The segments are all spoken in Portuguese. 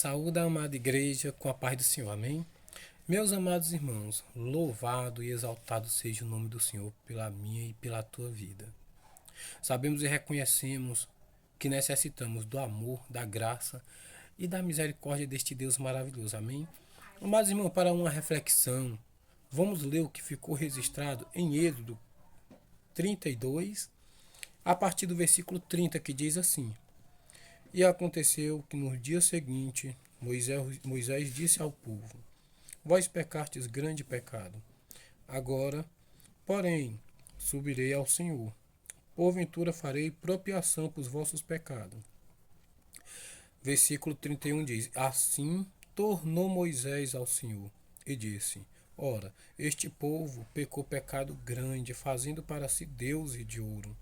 Saúde a amada igreja com a paz do Senhor, amém? Meus amados irmãos, louvado e exaltado seja o nome do Senhor pela minha e pela tua vida. Sabemos e reconhecemos que necessitamos do amor, da graça e da misericórdia deste Deus maravilhoso, amém? Amados irmãos, para uma reflexão, vamos ler o que ficou registrado em Êxodo 32, a partir do versículo 30, que diz assim: E aconteceu que no dia seguinte Moisés disse ao povo: Vós pecastes grande pecado. Agora, porém, subirei ao Senhor. Porventura farei propiação para os vossos pecados. Versículo 31 diz: Assim tornou Moisés ao Senhor e disse: Ora, este povo pecou pecado grande, fazendo para si deuses de ouro.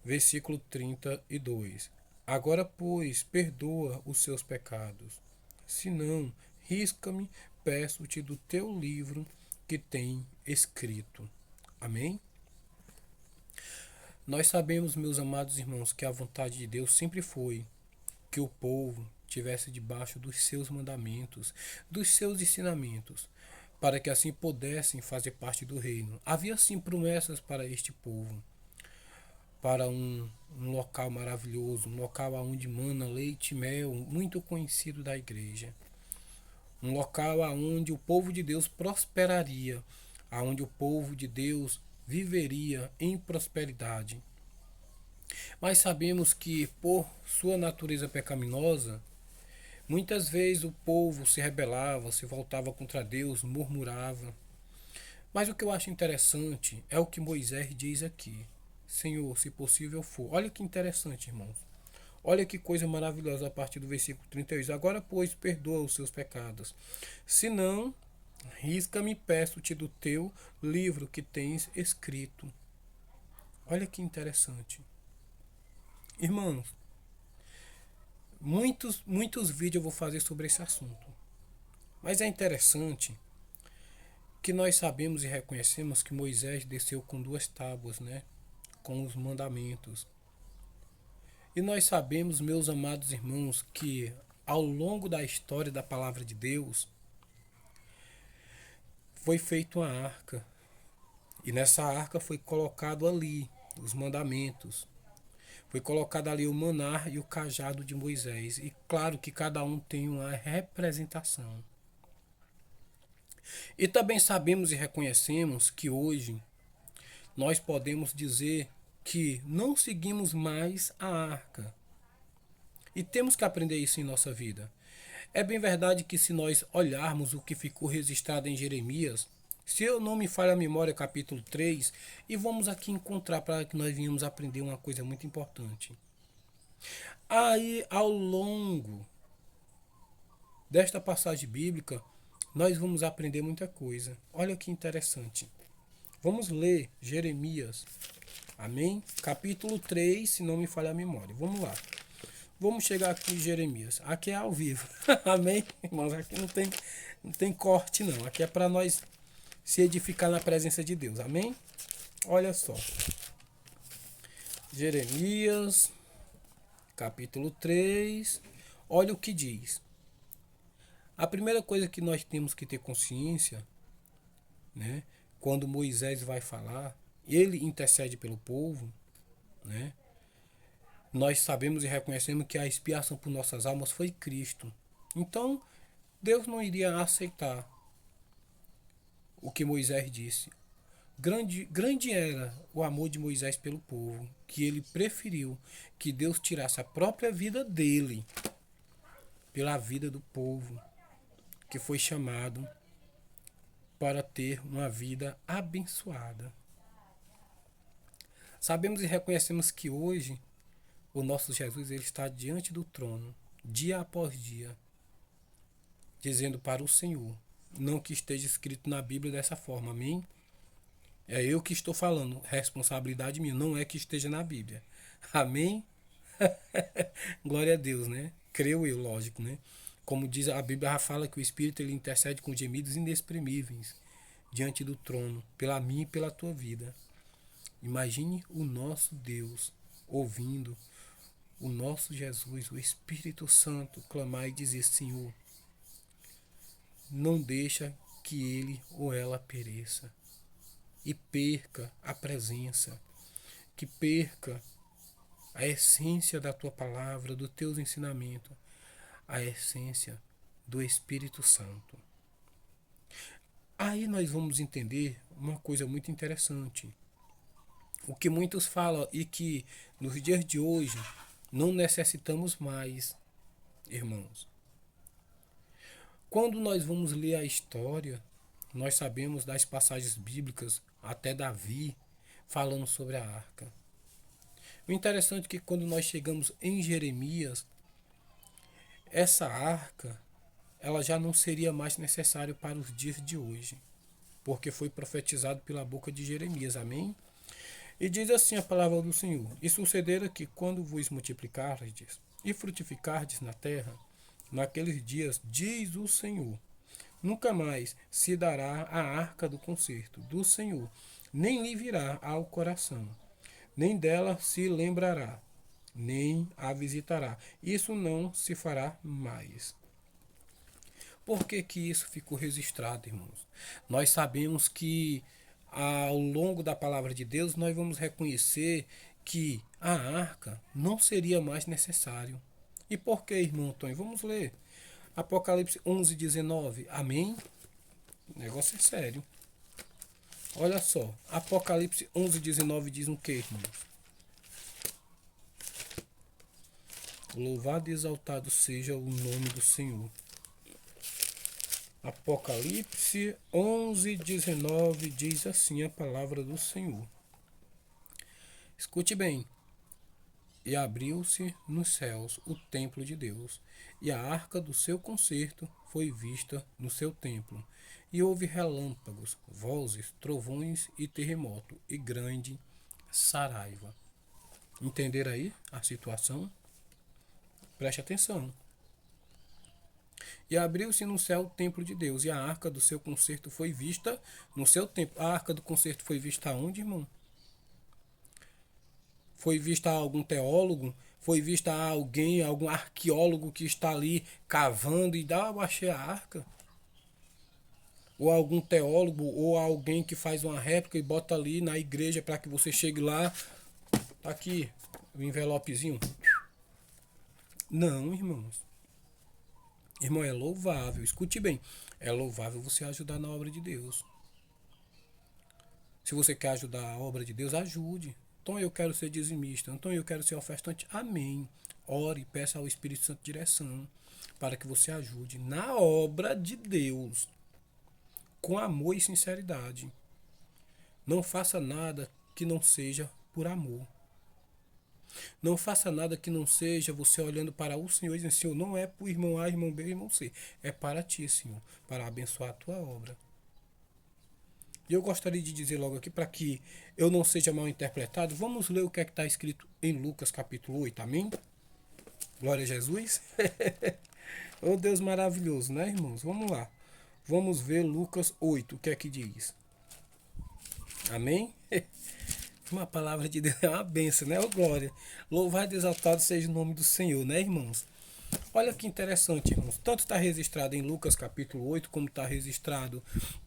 Versículo 32. Agora, pois, perdoa os seus pecados. Se não, risca-me, peço-te do teu livro que tem escrito. Amém? Nós sabemos, meus amados irmãos, que a vontade de Deus sempre foi que o povo tivesse debaixo dos seus mandamentos, dos seus ensinamentos, para que assim pudessem fazer parte do reino. Havia sim promessas para este povo, para um local maravilhoso, um local onde mana leite e mel, muito conhecido da igreja. Um local onde o povo de Deus prosperaria, onde o povo de Deus viveria em prosperidade. Mas sabemos que, por sua natureza pecaminosa, muitas vezes o povo se rebelava, se voltava contra Deus, murmurava. Mas o que eu acho interessante é o que Moisés diz aqui: Senhor, se possível for. Olha que interessante, irmãos. Olha que coisa maravilhosa a partir do versículo 32. Agora, pois, perdoa os seus pecados. Se não, risca-me, peço-te do teu livro que tens escrito. Olha que interessante. Irmãos, muitos vídeos eu vou fazer sobre esse assunto. Mas é interessante que nós sabemos e reconhecemos que Moisés desceu com 2 tábuas, né? Com os mandamentos. E nós sabemos, meus amados irmãos, que ao longo da história da palavra de Deus foi feita uma arca. E nessa arca foi colocado ali os mandamentos. Foi colocado ali o maná e o cajado de Moisés. E claro que cada um tem uma representação. E também sabemos e reconhecemos que hoje nós podemos dizer que não seguimos mais a arca. E temos que aprender isso em nossa vida. É bem verdade que se nós olharmos o que ficou registrado em Jeremias, se eu não me falha a memória, capítulo 3, e vamos aqui encontrar para que nós venhamos aprender uma coisa muito importante. Aí, ao longo desta passagem bíblica, nós vamos aprender muita coisa. Olha que interessante. Vamos ler Jeremias, amém? Capítulo 3, se não me falha a memória. Vamos lá. Vamos chegar aqui em Jeremias. Aqui é ao vivo. Amém? Irmãos, aqui não tem corte não. Aqui é para nós se edificar na presença de Deus. Amém? Olha só. Jeremias, capítulo 3. Olha o que diz. A primeira coisa que nós temos que ter consciência, né? Quando Moisés vai falar, ele intercede pelo povo, né? Nós sabemos e reconhecemos que a expiação por nossas almas foi Cristo. Então, Deus não iria aceitar o que Moisés disse. Grande era o amor de Moisés pelo povo, que ele preferiu que Deus tirasse a própria vida dele pela vida do povo, que foi chamado para ter uma vida abençoada. Sabemos e reconhecemos que hoje o nosso Jesus ele está diante do trono, dia após dia, dizendo para o Senhor, não que esteja escrito na Bíblia dessa forma, amém? É eu que estou falando, responsabilidade minha, não é que esteja na Bíblia, amém? Glória a Deus, né? Creio eu, lógico, né? Como diz a Bíblia, já fala que o Espírito ele intercede com gemidos inexprimíveis diante do trono, pela minha e pela tua vida. Imagine o nosso Deus ouvindo o nosso Jesus, o Espírito Santo, clamar e dizer: Senhor, não deixa que ele ou ela pereça e perca a presença, que perca a essência da tua palavra, dos teus ensinamentos, a essência do Espírito Santo. Aí nós vamos entender uma coisa muito interessante. O que muitos falam e que nos dias de hoje não necessitamos mais, irmãos. Quando nós vamos ler a história, nós sabemos das passagens bíblicas, até Davi, falando sobre a arca. O interessante é que quando nós chegamos em Jeremias, essa arca, ela já não seria mais necessária para os dias de hoje, porque foi profetizado pela boca de Jeremias, amém? E diz assim a palavra do Senhor: E sucederá que quando vos multiplicardes e frutificardes na terra, naqueles dias, diz o Senhor, nunca mais se dará a arca do concerto do Senhor, nem lhe virá ao coração, nem dela se lembrará, nem a visitará. Isso não se fará mais. Por que que isso ficou registrado, irmãos? Nós sabemos que ao longo da palavra de Deus nós vamos reconhecer que a arca não seria mais necessário. E por que, irmão Antônio? Vamos ler. Apocalipse 11:19. Amém? O negócio é sério. Olha só. Apocalipse 11:19 diz o que, irmãos? Louvado e exaltado seja o nome do Senhor. Apocalipse 11:19 diz assim a palavra do Senhor. Escute bem. E abriu-se nos céus o templo de Deus, e a arca do seu concerto foi vista no seu templo. E houve relâmpagos, vozes, trovões e terremoto, e grande saraiva. Entenderam aí a situação? Preste atenção. E abriu-se no céu o templo de Deus, e a arca do seu concerto foi vista no seu templo. A arca do concerto foi vista aonde, irmão? Foi vista a algum teólogo? Foi vista a alguém, algum arqueólogo que está ali cavando e dá, eu achei a arca? Ou algum teólogo, ou alguém que faz uma réplica e bota ali na igreja para que você chegue lá. Tá aqui o envelopezinho. Não, irmãos. Irmão, é louvável, escute bem. É louvável você ajudar na obra de Deus. Se você quer ajudar a obra de Deus, ajude. Então eu quero ser dizimista, então eu quero ser ofertante. Amém. Ore, peça ao Espírito Santo direção para que você ajude na obra de Deus com amor e sinceridade. Não faça nada que não seja por amor. Não faça nada que não seja você olhando para o Senhor e dizendo: Senhor, não é para o irmão A, irmão B, irmão C. É para ti, Senhor, para abençoar a tua obra. E eu gostaria de dizer logo aqui, para que eu não seja mal interpretado, vamos ler o que é que está escrito em Lucas capítulo 8, amém? Glória a Jesus. Oh Deus maravilhoso, né, irmãos? Vamos lá. Vamos ver Lucas 8, o que é que diz. Amém? Uma palavra de Deus é uma benção, né? Oh glória. Louvado e exaltado seja o nome do Senhor, né, irmãos? Olha que interessante, irmãos. Tanto está registrado em Lucas capítulo 8, como está registrado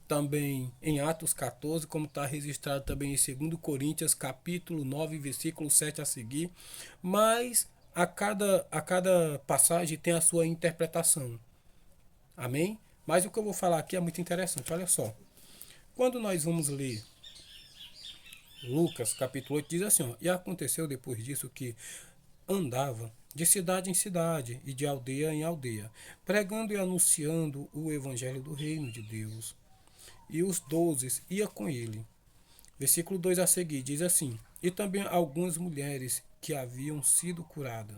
também em Atos 14, como está registrado também em 2 Coríntios capítulo 9, versículo 7 a seguir. Mas a cada passagem tem a sua interpretação. Amém? Mas o que eu vou falar aqui é muito interessante. Olha só. Quando nós vamos ler Lucas capítulo 8, diz assim, ó, e aconteceu depois disso que andava de cidade em cidade e de aldeia em aldeia, pregando e anunciando o evangelho do reino de Deus. E os 12 iam com ele. Versículo 2 a seguir diz assim: e também algumas mulheres que haviam sido curadas,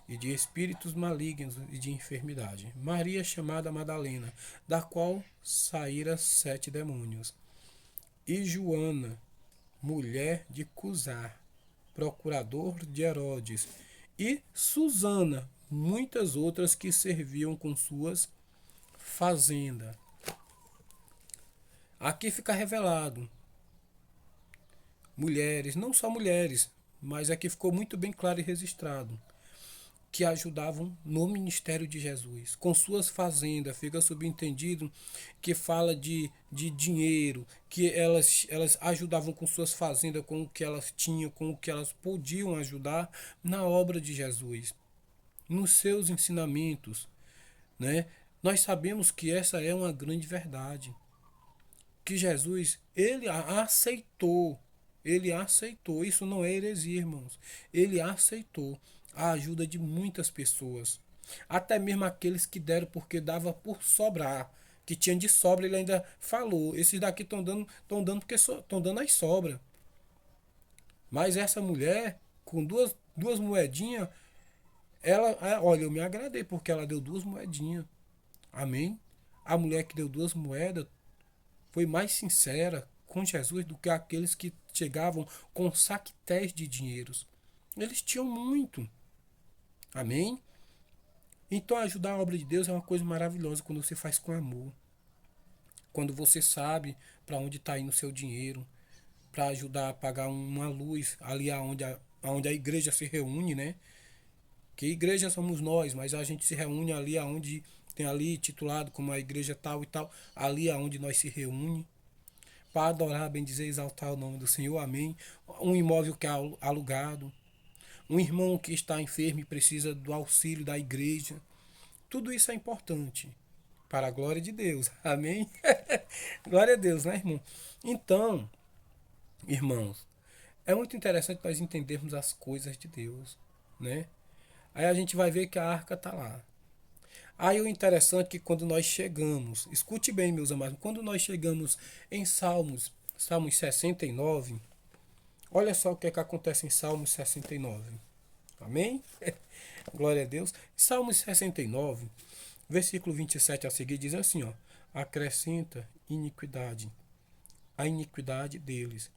e de espíritos malignos e de enfermidade. Maria, chamada Madalena, da qual saíra 7 demônios. E Joana, mulher de Cusar, procurador de Herodes, e Susana, muitas outras que serviam com suas fazendas. Aqui fica revelado mulheres, não só mulheres, mas aqui ficou muito bem claro e registrado. que ajudavam no ministério de Jesus, com suas fazendas. Fica subentendido que fala de dinheiro, que elas ajudavam com suas fazendas, com o que elas tinham, com o que elas podiam ajudar na obra de Jesus, nos seus ensinamentos, né? Nós sabemos que essa é uma grande verdade, que Jesus, ele aceitou, isso não é heresia, irmãos, ele aceitou a ajuda de muitas pessoas, até mesmo aqueles que deram porque dava por sobrar, que tinha de sobra, ele ainda falou, esses daqui estão dando porque estão dando as sobras, mas essa mulher, com duas moedinhas, olha, eu me agradei porque ela deu duas moedinhas, amém? A mulher que deu duas moedas foi mais sincera com Jesus do que aqueles que chegavam com saquetéis de dinheiros. Eles tinham muito. Amém? Então ajudar a obra de Deus é uma coisa maravilhosa quando você faz com amor. Quando você sabe para onde está indo o seu dinheiro, para ajudar a pagar uma luz ali aonde a igreja se reúne, né? Que igreja somos nós, mas a gente se reúne ali aonde tem ali titulado como a igreja tal e tal, ali aonde nós se reúne para adorar, bendizer, exaltar o nome do Senhor, amém. Um imóvel que é alugado, um irmão que está enfermo e precisa do auxílio da igreja. Tudo isso é importante para a glória de Deus, amém. Glória a Deus, né, irmão? Então, irmãos, é muito interessante nós entendermos as coisas de Deus, né? Aí a gente vai ver que a arca está lá. Aí o interessante é que quando nós chegamos, escute bem, meus amados, quando nós chegamos em Salmos 69, olha só o que é que acontece em Salmos 69. Amém? Glória a Deus. Salmos 69, versículo 27 a seguir diz assim, ó: acrescenta iniquidade, a iniquidade deles,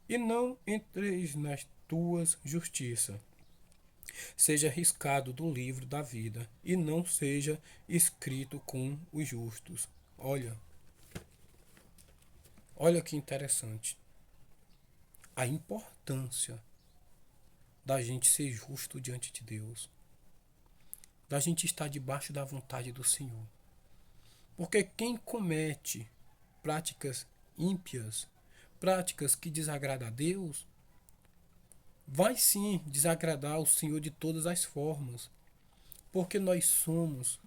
e não entreis nas tuas justiças. Seja riscado do livro da vida e não seja escrito com os justos. Olha que interessante. A importância da gente ser justo diante de Deus, da gente estar debaixo da vontade do Senhor. Porque quem comete práticas ímpias, práticas que desagradam a Deus, vai sim desagradar o Senhor de todas as formas. Porque nós somos,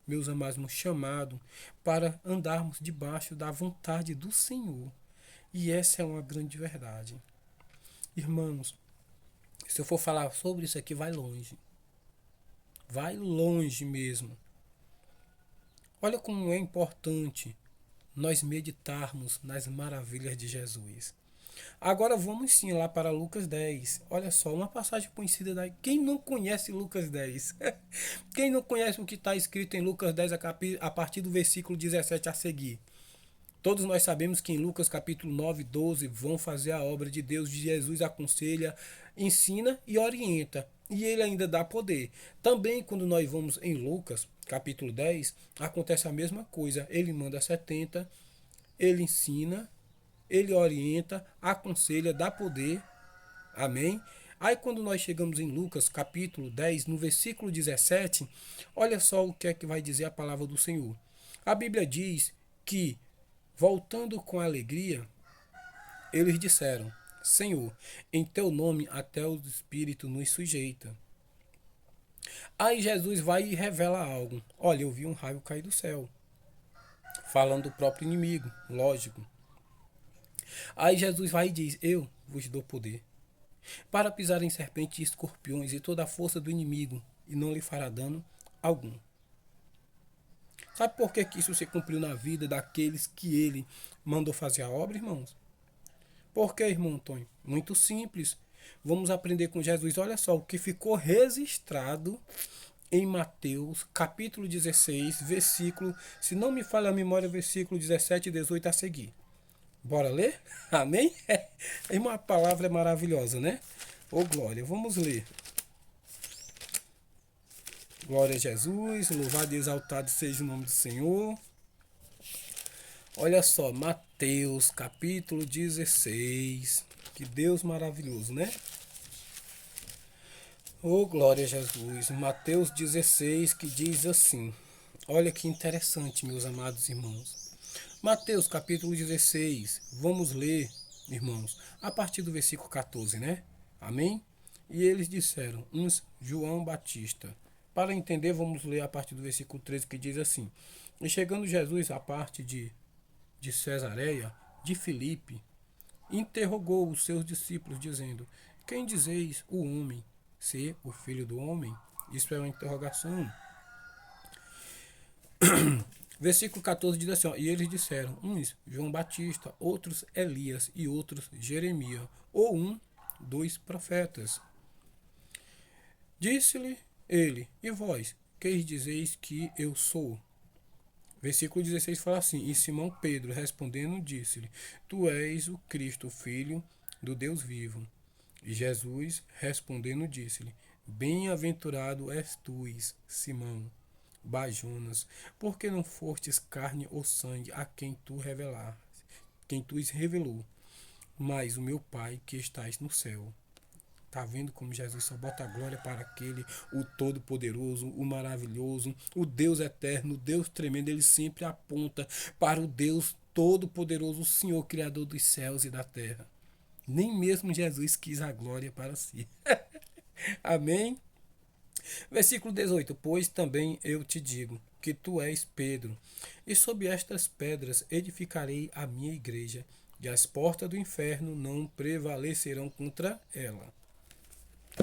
meus amados, chamados para andarmos debaixo da vontade do Senhor. E essa é uma grande verdade. Irmãos, se eu for falar sobre isso aqui, vai longe. Vai longe mesmo. Olha como é importante nós meditarmos nas maravilhas de Jesus. Agora vamos sim lá para Lucas 10. Olha só, uma passagem conhecida daí. Quem não conhece Lucas 10? Quem não conhece o que está escrito em Lucas 10 a partir do versículo 17 a seguir? Todos nós sabemos que em Lucas capítulo 9, 12 vão fazer a obra de Deus. Jesus aconselha, ensina e orienta. E ele ainda dá poder. Também quando nós vamos em Lucas capítulo 10, acontece a mesma coisa. Ele manda 70, ele ensina, ele orienta, aconselha, dá poder. Amém? Aí quando nós chegamos em Lucas capítulo 10, no versículo 17, olha só o que é que vai dizer a palavra do Senhor. A Bíblia diz que, voltando com alegria, eles disseram: Senhor, em teu nome até o Espírito nos sujeita. Aí Jesus vai e revela algo. Olha, eu vi um raio cair do céu. Falando do próprio inimigo, lógico. Aí Jesus vai e diz: eu vos dou poder para pisar em serpentes e escorpiões e toda a força do inimigo, e não lhe fará dano algum. Sabe por que isso se cumpriu na vida daqueles que ele mandou fazer a obra, irmãos? Por que, irmão Antônio? Muito simples. Vamos aprender com Jesus. Olha só o que ficou registrado em Mateus, capítulo 16, versículo, se não me falha a memória, versículo 17 e 18 a seguir. Bora ler? Amém? Irmão, a palavra é maravilhosa, né? Ô glória, vamos ler. Glória a Jesus, louvado e exaltado seja o nome do Senhor. Olha só, Mateus capítulo 16. Que Deus maravilhoso, né? Oh, glória a Jesus. Mateus 16, que diz assim. Olha que interessante, meus amados irmãos. Mateus capítulo 16. Vamos ler, irmãos, a partir do versículo 14, né? Amém? E eles disseram, uns João Batista. Para entender, vamos ler a partir do versículo 13, que diz assim. E chegando Jesus à parte de Cesareia, de Filipe, interrogou os seus discípulos, dizendo: Quem dizeis o homem ser o filho do homem? Isso é uma interrogação. Versículo 14 diz assim: ó, E eles disseram: uns João Batista, outros Elias e outros Jeremias, ou dos profetas. Disse-lhe ele: E vós, quem dizeis que eu sou? Versículo 16 fala assim: E Simão Pedro respondendo disse-lhe: Tu és o Cristo, filho do Deus vivo. E Jesus respondendo disse-lhe: Bem-aventurado és tu, Simão Bajonas, porque não fostes carne ou sangue a quem tu revelaste, quem tu revelou, mas o meu Pai que estás no céu. Tá vendo como Jesus só bota a glória para aquele, o Todo-Poderoso, o Maravilhoso, o Deus Eterno, o Deus Tremendo. Ele sempre aponta para o Deus Todo-Poderoso, o Senhor Criador dos céus e da terra. Nem mesmo Jesus quis a glória para si. Amém? Versículo 18: Pois também eu te digo que tu és Pedro, e sob estas pedras edificarei a minha igreja, e as portas do inferno não prevalecerão contra ela.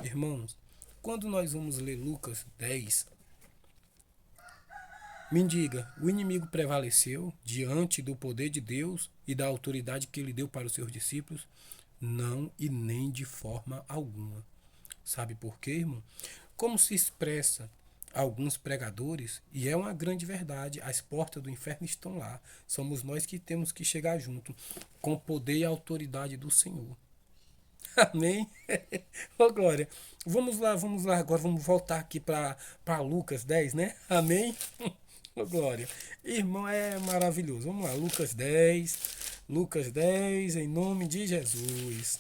Irmãos, quando nós vamos ler Lucas 10, me diga, o inimigo prevaleceu diante do poder de Deus e da autoridade que ele deu para os seus discípulos? Não, e nem de forma alguma. Sabe por quê, irmão? Como se expressa alguns pregadores, e é uma grande verdade, as portas do inferno estão lá. Somos nós que temos que chegar junto com o poder e a autoridade do Senhor. Amém? Ô, glória. Vamos lá agora, vamos voltar aqui para Lucas 10, né? Amém? Ô, glória. Irmão, é maravilhoso. Vamos lá, Lucas 10. Lucas 10, em nome de Jesus.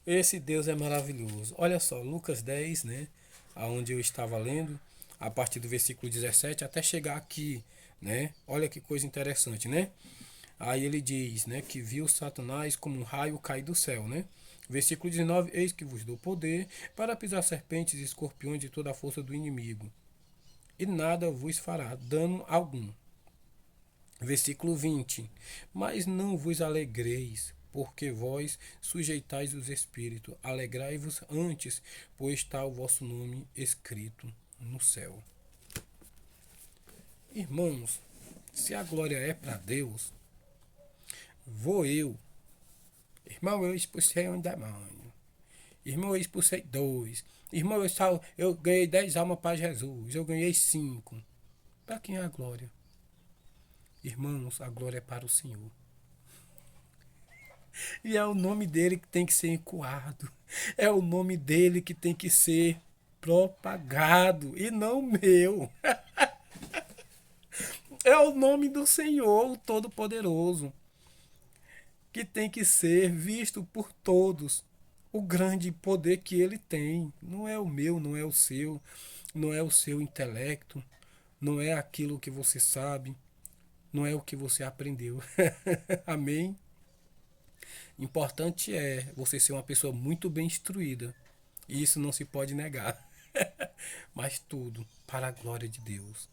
Esse Deus é maravilhoso. Olha só, Lucas 10, né? Aonde eu estava lendo, a partir do versículo 17 até chegar aqui, né? Olha que coisa interessante, né? Aí ele diz, né, que viu Satanás como um raio cair do céu, né? Versículo 19: Eis que vos dou poder para pisar serpentes e escorpiões e toda a força do inimigo, e nada vos fará dano algum. Versículo 20: Mas não vos alegreis, porque vós sujeitais os espíritos. Alegrai-vos antes, pois está o vosso nome escrito no céu. Irmãos, se a glória é para Deus, vou eu. Irmão, eu expulsei um demônio. Irmão, eu expulsei dois. Irmão, eu ganhei 10 almas para Jesus. Eu ganhei 5. Para quem é a glória? Irmãos, a glória é para o Senhor. E é o nome dele que tem que ser encoado. É o nome dele que tem que ser propagado. E não meu. É o nome do Senhor, o Todo-Poderoso, que tem que ser visto por todos. O grande poder que ele tem. Não é o meu, não é o seu. Não é o seu intelecto. Não é aquilo que você sabe. Não é o que você aprendeu. Amém? Importante é você ser uma pessoa muito bem instruída. E isso não se pode negar. Mas tudo para a glória de Deus.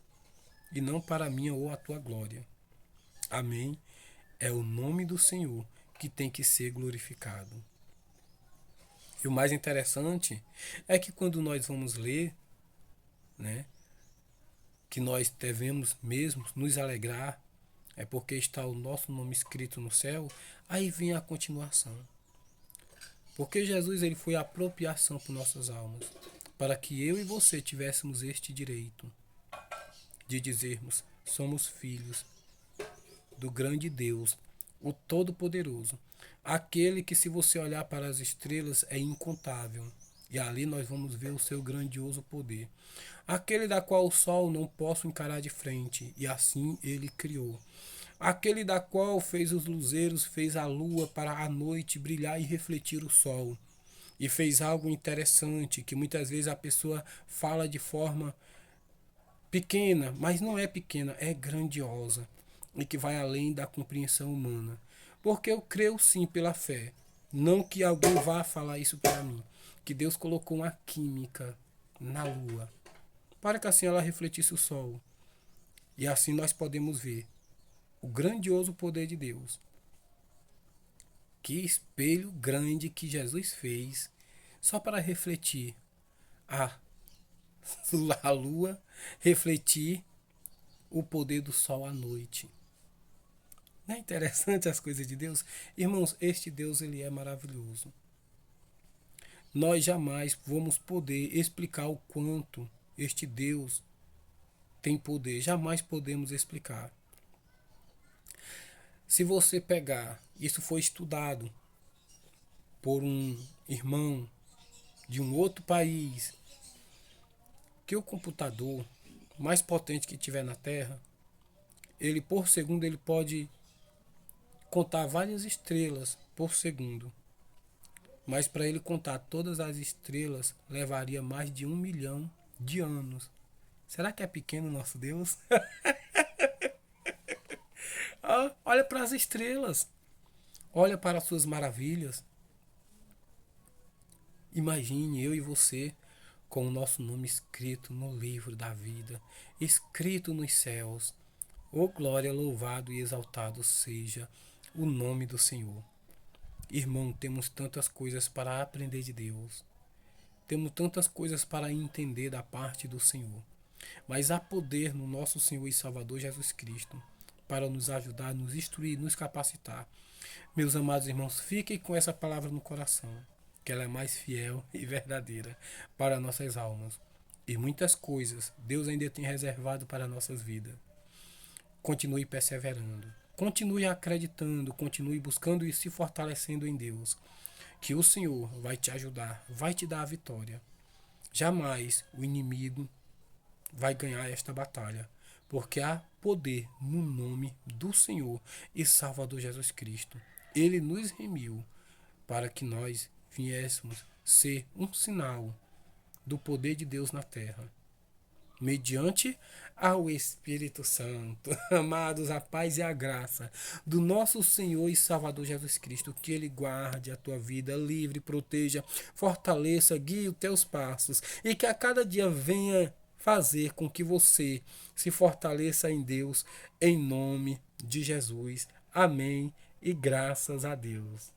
E não para a minha ou a tua glória. Amém? É o nome do Senhor que tem que ser glorificado. E o mais interessante é que quando nós vamos ler, né, que nós devemos mesmo nos alegrar, é porque está o nosso nome escrito no céu, aí vem a continuação. Porque Jesus ele foi a apropriação por nossas almas, para que eu e você tivéssemos este direito de dizermos: somos filhos do grande Deus, o Todo-Poderoso, aquele que, se você olhar para as estrelas, é incontável. E ali nós vamos ver o seu grandioso poder. Aquele da qual o sol não posso encarar de frente, e assim ele criou. Aquele da qual fez os luzeiros, fez a lua para a noite brilhar e refletir o sol. e fez algo interessante, que muitas vezes a pessoa fala de forma pequena, mas não é pequena, é grandiosa e que vai além da compreensão humana. Porque eu creio sim pela fé, não que alguém vá falar isso para mim, que Deus colocou uma química na lua, para que assim ela refletisse o sol. E assim nós podemos ver o grandioso poder de Deus. Que espelho grande que Jesus fez só para refletir a, a lua, refletir o poder do sol à noite. Não é interessante as coisas de Deus? Irmãos, este Deus ele é maravilhoso. Nós jamais vamos poder explicar o quanto este Deus tem poder. Jamais podemos explicar. Se você pegar, isso foi estudado por um irmão de um outro país, que o computador mais potente que tiver na Terra, ele por segundo ele pode contar várias estrelas por segundo. Mas para ele contar todas as estrelas levaria mais de 1 milhão de anos. Será que é pequeno o nosso Deus? Olha para as estrelas. Olha para as suas maravilhas. Imagine eu e você com o nosso nome escrito no livro da vida, escrito nos céus. Oh glória, louvado e exaltado seja o nome do Senhor. Irmão, temos tantas coisas para aprender de Deus. Temos tantas coisas para entender da parte do Senhor. Mas há poder no nosso Senhor e Salvador Jesus Cristo para nos ajudar, nos instruir, nos capacitar. Meus amados irmãos, fiquem com essa palavra no coração, que ela é mais fiel e verdadeira para nossas almas. E muitas coisas Deus ainda tem reservado para nossas vidas. Continue perseverando. Continue acreditando, continue buscando e se fortalecendo em Deus. Que o Senhor vai te ajudar, vai te dar a vitória. Jamais o inimigo vai ganhar esta batalha, porque há poder no nome do Senhor e Salvador Jesus Cristo. Ele nos remiu para que nós viéssemos ser um sinal do poder de Deus na terra. Mediante ao Espírito Santo. Amados, a paz e a graça do nosso Senhor e Salvador Jesus Cristo, que Ele guarde a tua vida livre, proteja, fortaleça, guie os teus passos e que a cada dia venha fazer com que você se fortaleça em Deus, em nome de Jesus. Amém e graças a Deus.